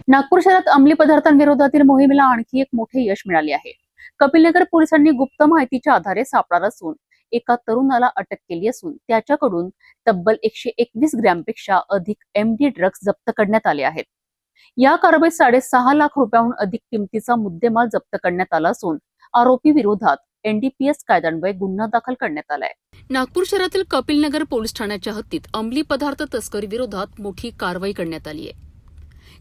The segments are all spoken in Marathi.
नागपूर शहरात अंमली पदार्थांविरोधातील मोहिमेला आणखी एक मोठे यश मिळाले आहे. कपिलनगर पोलिसांनी गुप्त माहितीच्या आधारे सापळा रचून एका तरुणाला अटक केली असून त्याच्याकडून तब्बल 121 ग्रॅमपेक्षा अधिक एमडी ड्रग्ज जप्त करण्यात आले आहेत. या कारवाईत 6.5 लाख रुपयांहून अधिक किमतीचा मुद्देमाल जप्त करण्यात आला असून आरोपी विरोधात एनडीपीएस कायद्यान्वये गुन्हा दाखल करण्यात आलाय. नागपूर शहरातील कपिलनगर पोलीस ठाण्याच्या हद्दीत अंमली पदार्थ तस्करी विरोधात मोठी कारवाई करण्यात आली आहे.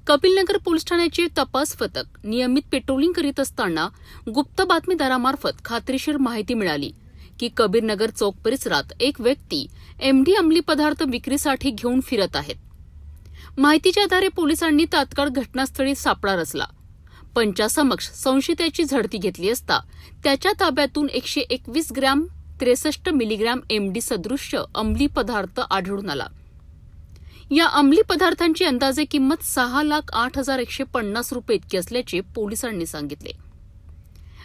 कपिलनगर पोलीस ठाण्याचे तपास पथक नियमित पेट्रोलिंग करीत असताना गुप्त बातमीदारामार्फत खात्रीशीर माहिती मिळाली की कबीरनगर चौक परिसरात एक व्यक्ती एमडी अंमली पदार्थ विक्रीसाठी घेऊन फिरत आहेत. माहितीच्या आधारे पोलिसांनी तात्काळ घटनास्थळी सापळा रचला. पंचासमक्ष संशयिताची झडती घेतली असता त्याच्या ताब्यातून 121 ग्रॅम 63 मिलीग्रॅम एमडी सदृश्य अंमली पदार्थ आढळून आला. या अंमली पदार्थांची अंदाजे किंमत 6,08,150 रुपये इतकी असल्याचे पोलिसांनी सांगितले.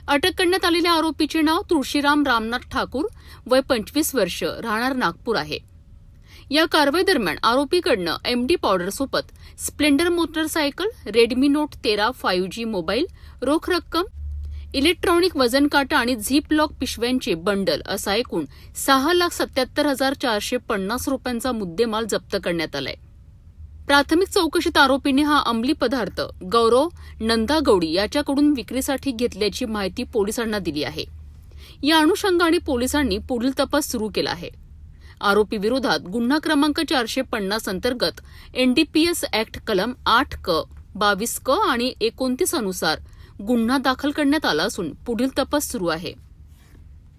अटक करण्यात आलेल्या आरोपीचे नाव तुळशीराम रामनाथ ठाकूर, वय 25 वर्ष, राहणार नागपूर आहे. या कारवाई दरम्यान आरोपीकडनं एमडी पावडरसोबत splendor motorcycle, Redmi note 13 5G mobile, रोख रक्कम, इलेक्ट्रॉनिक वजन काटा आणि झीप लॉक पिशव्यांचे बंडल असा एकूण 6,77,450 रुपयांचा मुद्देमाल जप्त करण्यात आलाय. प्राथमिक चौकशीत आरोपीने हा अंमली पदार्थ गौरव नंदागौडी याच्याकडून विक्रीसाठी घेतल्याची माहिती पोलिसांना दिली आहे. या अनुषंगाने पोलिसांनी पुढील तपास सुरू केला आहे. आरोपी विरोधात गुन्हा क्रमांक 450 अंतर्गत एनडीपीएस ऍक्ट कलम 8 क 22 क आणि 29 अनुसार गुन्हा दाखल करण्यात आला असून पुढील तपास सुरू आहे.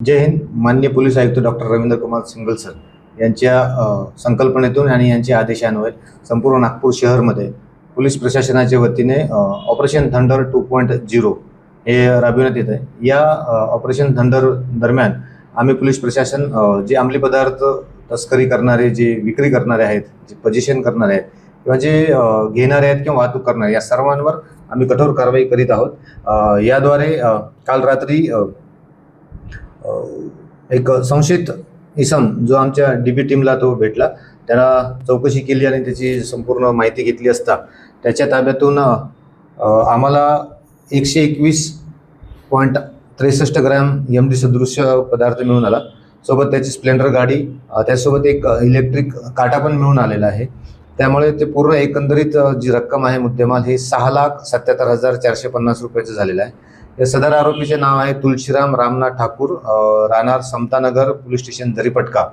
जय हिंद. माननीय पोलीस आयुक्त doctor Ravindra Kumar single sir यांच्या संकल्पनेतून आणि यांच्या आदेशान्वये संपूर्ण नागपूर शहरमध्ये पोलीस प्रशासनाच्या वतीने ऑपरेशन थंडर 2.0 हे राबविण्यात येत आहे. या ऑपरेशन थंडर दरम्यान आम्ही पोलीस प्रशासन जे अंमली पदार्थ तस्करी करणारे, जे विक्री करणारे आहेत, जे पोझिशन करणारे आहेत किंवा जे घेणारे आहेत किंवा वाहतूक करणारे, या सर्वांवर आम्ही कठोर कारवाई करीत आहोत. याद्वारे काल रात्री एक संशयित इसम जो आमच्या डीबी टीमला तो भेटला, त्याला चौकशी केली आणि त्याची संपूर्ण माहिती घेतली असता त्याच्या ताब्यातून आम्हाला 121.63 ग्रॅम एमडी सदृश्य पदार्थ मिळून आला. सोबत त्याची स्प्लेंडर गाडी, त्यासोबत एक इलेक्ट्रिक काटा पण मिळून आलेला आहे. त्यामुळे ते पूर्ण एकंदरीत जी रक्कम आहे मुद्देमाल हे 6,77,450 रुपयाचं झालेलं आहे. या सदर आरोपीचे नाव आहे तुळशीराम रामनाथ ठाकूर, राहणार समतानगर, पोलीस स्टेशन दरीपटका.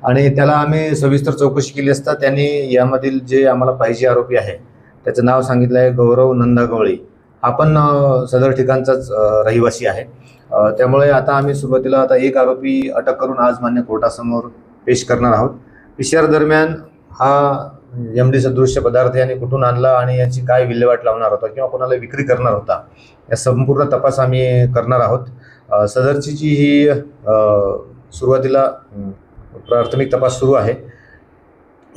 आणि त्याला आम्ही सविस्तर चौकशी केली असता त्यांनी यामधील जे आम्हाला पाहिजे आरोपी आहे त्याचं नाव सांगितलं आहे गौरव नंदागवळी. हा पण सदर ठिकाणचाच रहिवासी आहे. त्यामुळे आता आम्ही सुरुवातीला आता एक आरोपी अटक करून आज मान्य कोर्टासमोर पेश करणार आहोत. PCR दरम्यान हा एमडी सदृश्य पदार्थ याने कुठून आणला आणि याची काय विल्हेवाट लावणार होता किंवा कोणाला विक्री करणार होता, या संपूर्ण तपास आम्ही करणार आहोत. सदरची जी ही सुरुवातीला प्राथमिक तपास सुरू आहे.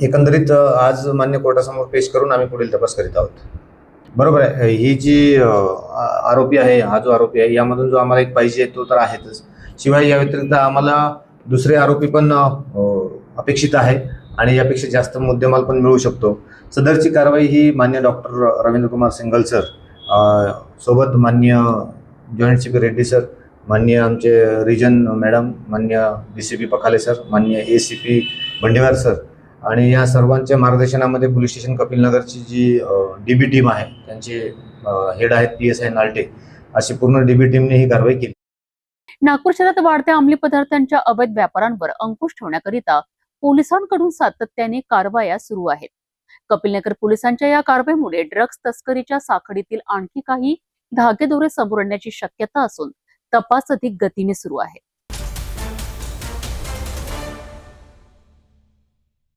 एकंदरीत आज मान्य कोर्टासमोर पेश करून आम्ही पुढील तपास करीत आहोत. बरोबर आहे. ही जी आरोपी आहे, हा जो आरोपी आहे, यामधून जो आम्हाला एक पाहिजे तो तर आहेतच. शिवाय या व्यतिरिक्त आम्हाला दुसरे आरोपी पण अपेक्षित आहे आणि यापेक्षा जास्त मुद्देमाल पण मिळू शकतो. सदरची कारवाई ही मान्य doctor Ravindra Kumar single sir सोबत मान्य जॉईंट CP रेड्डी सर, मान्य आमचे रिजन मॅडम, मान्य DCP पखाले सर, मान्य ACP बंडेवार सर आणि या सर्वांच्या मार्गदर्शनामध्ये पोलीस स्टेशन कपिलनगरची जी DB टीम आहे, त्यांचे हेड आहेत PSI नाल्टे, अशी पूर्ण DB टीमने ही कारवाई केली. नागपूर शहरात वाढत्या अंमली पदार्थांच्या अवैध व्यापारांवर अंकुश ठेवण्याकरिता पोलिसांकडून सातत्याने कारवाया सुरू आहेत. कपिलनगर पोलिसांच्या या कारवाईमुळे ड्रग्ज तस्करीच्या साखळीतील आणखी काही धागेदोरे समोर येण्याची शक्यता असून तपास अधिक गतीने सुरू आहे.